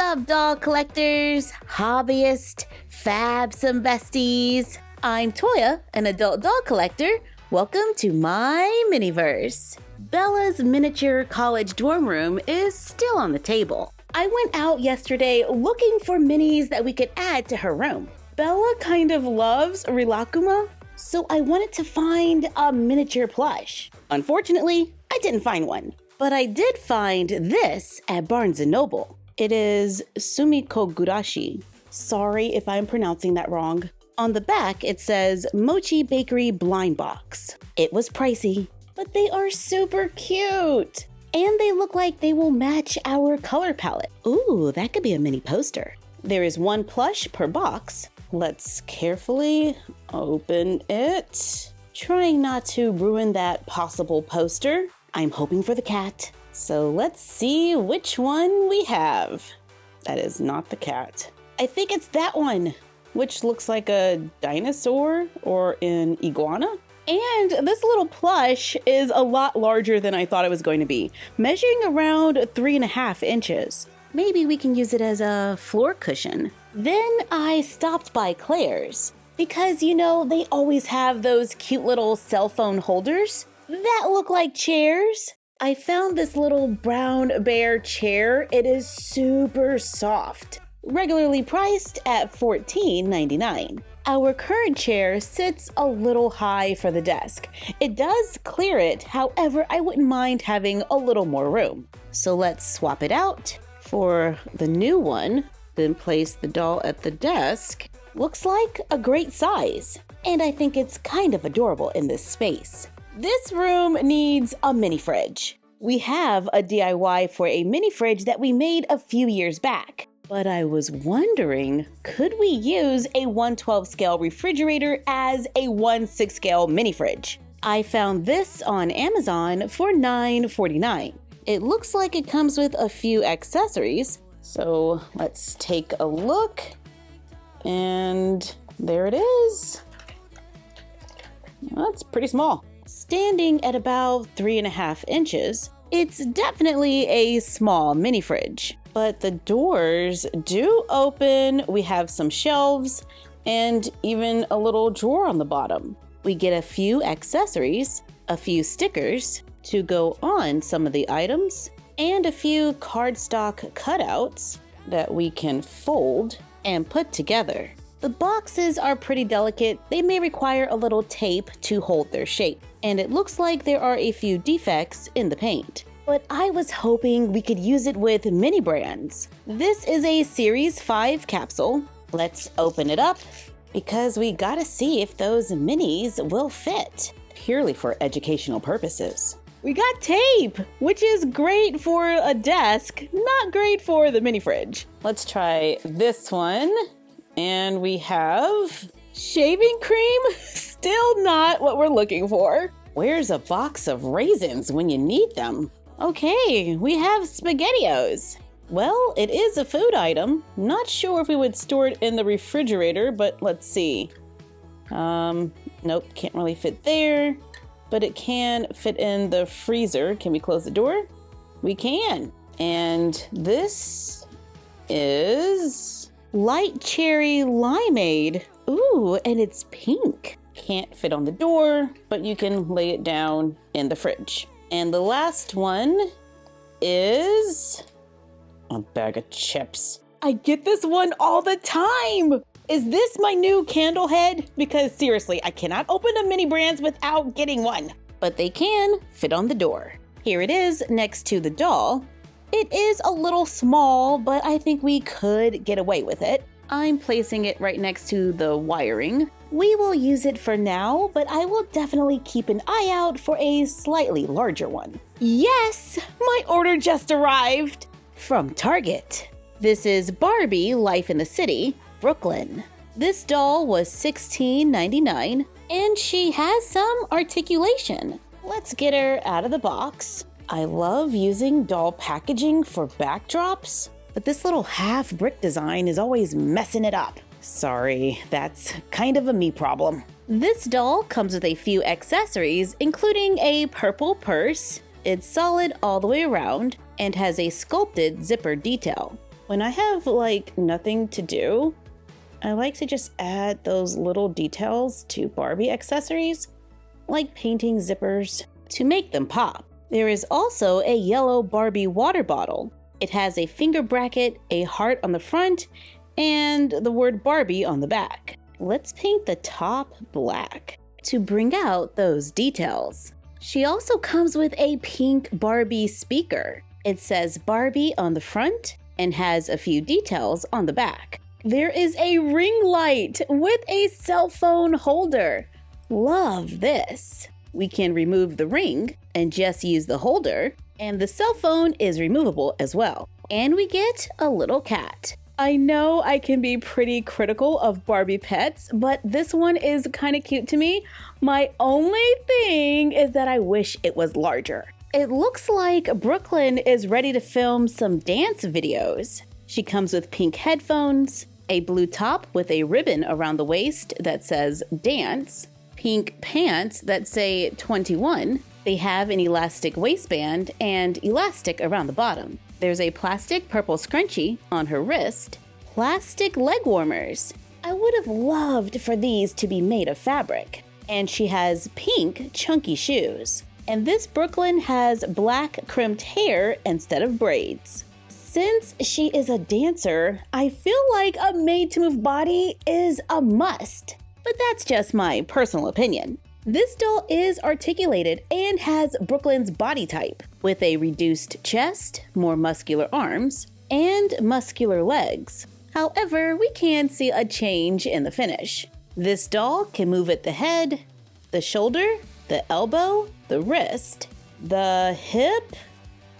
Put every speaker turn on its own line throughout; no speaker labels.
up, doll collectors, hobbyists, fabsome besties? I'm Toya, an adult doll collector. Welcome to my miniverse. Bella's miniature college dorm room is still on the table. I went out yesterday looking for minis that we could add to her room. Bella kind of loves Rilakuma, so I wanted to find a miniature plush. Unfortunately, I didn't find one, but I did find this at Barnes & Noble. It is Sumiko Gurashi. Sorry if I'm pronouncing that wrong. On the back, it says Mochi Bakery Blind Box. It was pricey, but they are super cute. And they look like they will match our color palette. Ooh, that could be a mini poster. There is one plush per box. Let's carefully open it. Trying not to ruin that possible poster. I'm hoping for the cat. So let's see which one we have. That is not the cat. I think it's that one, which looks like a dinosaur or an iguana. And this little plush is a lot larger than I thought it was going to be, measuring around 3.5 inches. Maybe we can use it as a floor cushion. Then I stopped by Claire's because, you know, they always have those cute little cell phone holders that look like chairs. I found this little brown bear chair. It is super soft, regularly priced at $14.99. Our current chair sits a little high for the desk. It does clear it, however, I wouldn't mind having a little more room. So let's swap it out for the new one, then place the doll at the desk. Looks like a great size, and I think it's kind of adorable in this space. This room needs a mini fridge. We have a DIY for a mini fridge that we made a few years back. But I was wondering, could we use a 1/12 scale refrigerator as a 1/6 scale mini fridge? I found this on Amazon for $9.49. It looks like it comes with a few accessories. So let's take a look. And there it is. That's pretty small. Standing at about 3.5 inches, it's definitely a small mini fridge. But the doors do open. We have some shelves and even a little drawer on the bottom. We get a few accessories, a few stickers to go on some of the items, and a few cardstock cutouts that we can fold and put together. The boxes are pretty delicate. They may require a little tape to hold their shape, and it looks like there are a few defects in the paint. But I was hoping we could use it with mini brands. This is a Series 5 capsule. Let's open it up because we gotta see if those minis will fit, purely for educational purposes. We got tape, which is great for a desk, not great for the mini fridge. Let's try this one. And we have shaving cream. Still not what we're looking for. Where's a box of raisins when you need them? Okay, we have SpaghettiOs. Well, it is a food item. Not sure if we would store it in the refrigerator, but let's see. Nope, can't really fit there, but it can fit in the freezer. Can we close the door? We can. And this is light cherry limeade. Ooh, and it's pink. Can't fit on the door, but you can lay it down in the fridge. And the last one is a bag of chips. I get this one all the time. Is this my new candle head? Because seriously, I cannot open a mini brands without getting one. But they can fit on the door. Here it is next to the doll. It is a little small, but I think we could get away with it. I'm placing it right next to the wiring. We will use it for now, but I will definitely keep an eye out for a slightly larger one. Yes, my order just arrived from Target. This is Barbie Life in the City, Brooklyn. This doll was $16.99, and she has some articulation. Let's get her out of the box. I love using doll packaging for backdrops, but this little half brick design is always messing it up. Sorry, that's kind of a me problem. This doll comes with a few accessories, including a purple purse. It's solid all the way around and has a sculpted zipper detail. When I have like nothing to do, I like to just add those little details to Barbie accessories, like painting zippers, to make them pop. There is also a yellow Barbie water bottle. It has a finger bracket, a heart on the front, and the word Barbie on the back. Let's paint the top black to bring out those details. She also comes with a pink Barbie speaker. It says Barbie on the front and has a few details on the back. There is a ring light with a cell phone holder. Love this. We can remove the ring and just use the holder, and the cell phone is removable as well. And we get a little cat. I know I can be pretty critical of Barbie pets, but this one is kind of cute to me. My only thing is that I wish it was larger. It looks like Brooklyn is ready to film some dance videos. She comes with pink headphones, a blue top with a ribbon around the waist that says dance, pink pants that say 21. They have an elastic waistband and elastic around the bottom. There's a plastic purple scrunchie on her wrist, plastic leg warmers. I would have loved for these to be made of fabric. And she has pink chunky shoes. And this Brooklyn has black crimped hair instead of braids. Since she is a dancer, I feel like a made-to-move body is a must. But that's just my personal opinion. This doll is articulated and has Brooklyn's body type, with a reduced chest, more muscular arms, and muscular legs. However, we can see a change in the finish. This doll can move at the head, the shoulder, the elbow, the wrist, the hip,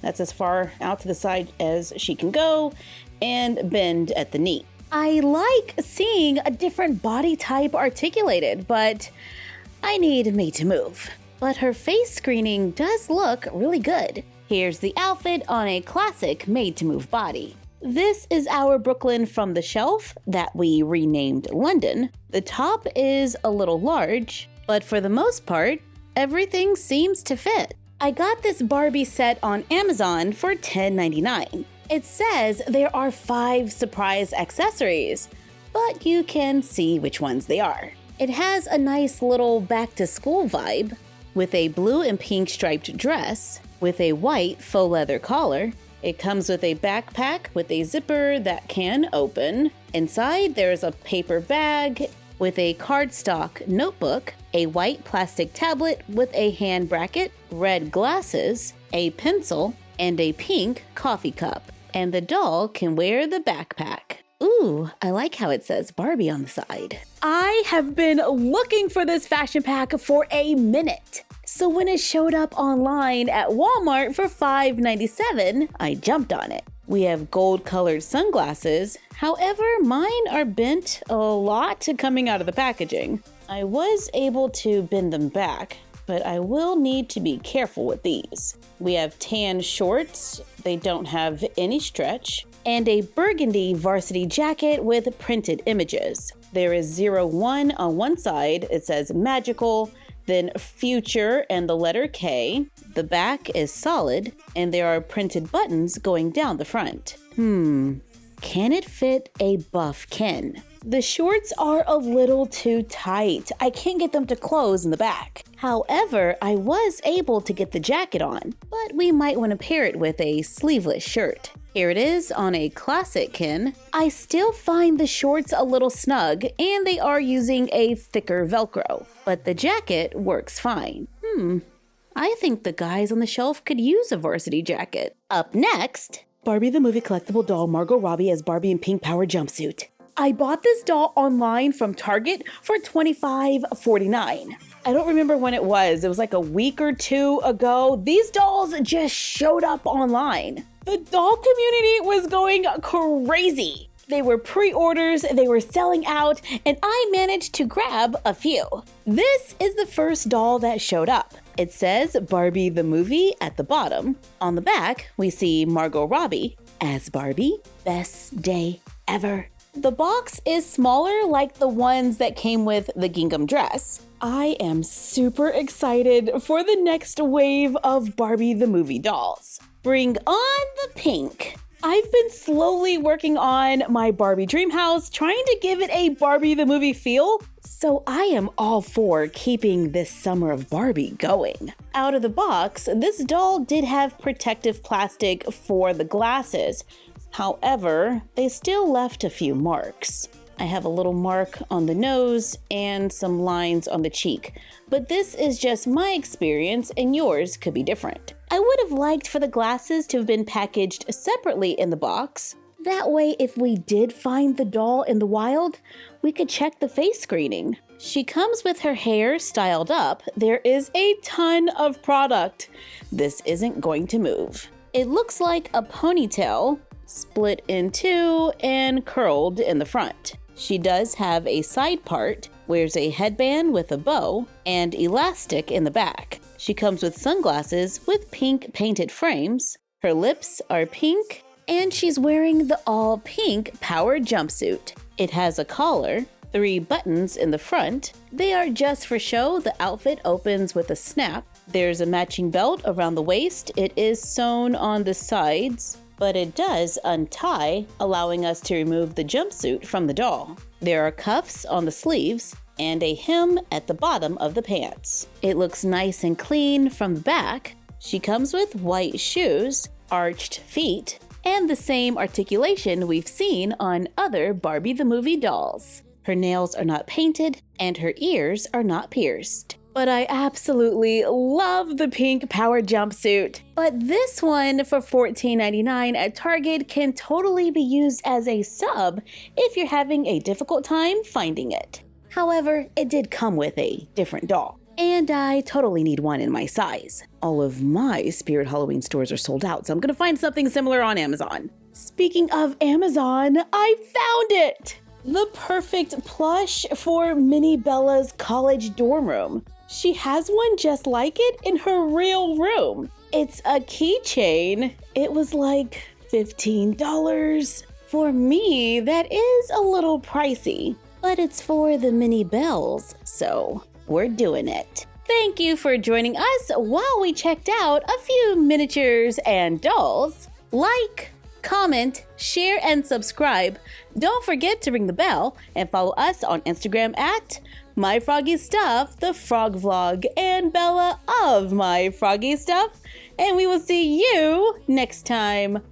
that's as far out to the side as she can go, and bend at the knee. I like seeing a different body type articulated, but I need me to move. But her face screening does look really good. Here's the outfit on a classic made-to-move body. This is our Brooklyn from the shelf that we renamed London. The top is a little large, but for the most part, everything seems to fit. I got this Barbie set on Amazon for $10.99. It says there are 5 surprise accessories, but you can see which ones they are. It has a nice little back-to-school vibe with a blue and pink striped dress with a white faux leather collar. It comes with a backpack with a zipper that can open. Inside, there's a paper bag with a cardstock notebook, a white plastic tablet with a hand bracket, red glasses, a pencil, and a pink coffee cup. And the doll can wear the backpack. Ooh, I like how it says Barbie on the side. I have been looking for this fashion pack for a minute. So when it showed up online at Walmart for $5.97, I jumped on it. We have gold-colored sunglasses. However, mine are bent a lot coming out of the packaging. I was able to bend them back, but I will need to be careful with these. We have tan shorts. They don't have any stretch. And a burgundy varsity jacket with printed images. There is 01 on one side, it says magical, then future and the letter K. The back is solid, and there are printed buttons going down the front. Can it fit a buff Ken? The shorts are a little too tight. I can't get them to close in the back. However, I was able to get the jacket on, but we might want to pair it with a sleeveless shirt. Here it is on a classic Ken. I still find the shorts a little snug, and they are using a thicker Velcro, but the jacket works fine. I think the guys on the shelf could use a varsity jacket. Up next, Barbie the movie collectible doll Margot Robbie as Barbie in pink power jumpsuit. I bought this doll online from Target for $25.49. I don't remember when it was. It was like a week or two ago. These dolls just showed up online. The doll community was going crazy. They were pre-orders, they were selling out, and I managed to grab a few. This is the first doll that showed up. It says Barbie the movie at the bottom. On the back, we see Margot Robbie as Barbie. Best day ever. The box is smaller like the ones that came with the gingham dress. I am super excited for the next wave of Barbie the movie dolls. Bring on the pink. I've been slowly working on my Barbie dream house, trying to give it a Barbie the movie feel. So I am all for keeping this summer of Barbie going. Out of the box, this doll did have protective plastic for the glasses. However, they still left a few marks. I have a little mark on the nose and some lines on the cheek, but this is just my experience and yours could be different. I would have liked for the glasses to have been packaged separately in the box. That way, if we did find the doll in the wild, we could check the face screening. She comes with her hair styled up. There is a ton of product. This isn't going to move. It looks like a ponytail, split in two and curled in the front. She does have a side part, wears a headband with a bow, and elastic in the back. She comes with sunglasses with pink painted frames. Her lips are pink, and she's wearing the all-pink power jumpsuit. It has a collar, 3 buttons in the front. They are just for show. The outfit opens with a snap. There's a matching belt around the waist. It is sewn on the sides, but it does untie, allowing us to remove the jumpsuit from the doll. There are cuffs on the sleeves and a hem at the bottom of the pants. It looks nice and clean from the back. She comes with white shoes, arched feet, and the same articulation we've seen on other Barbie the Movie dolls. Her nails are not painted and her ears are not pierced. But I absolutely love the pink power jumpsuit. But this one for $14.99 at Target can totally be used as a sub if you're having a difficult time finding it. However, it did come with a different doll. And I totally need one in my size. All of my Spirit Halloween stores are sold out, so I'm gonna find something similar on Amazon. Speaking of Amazon, I found it! The perfect plush for Minnie Bella's college dorm room. She has one just like it in her real room. It's a keychain. It was like $15. For me, that is a little pricey, but it's for the Minnie Bells, so we're doing it. Thank you for joining us while we checked out a few miniatures and dolls. Like, comment, share, and subscribe. Don't forget to ring the bell and follow us on Instagram at My Froggy Stuff, the Frog Vlog, and Bella of My Froggy Stuff. And we will see you next time.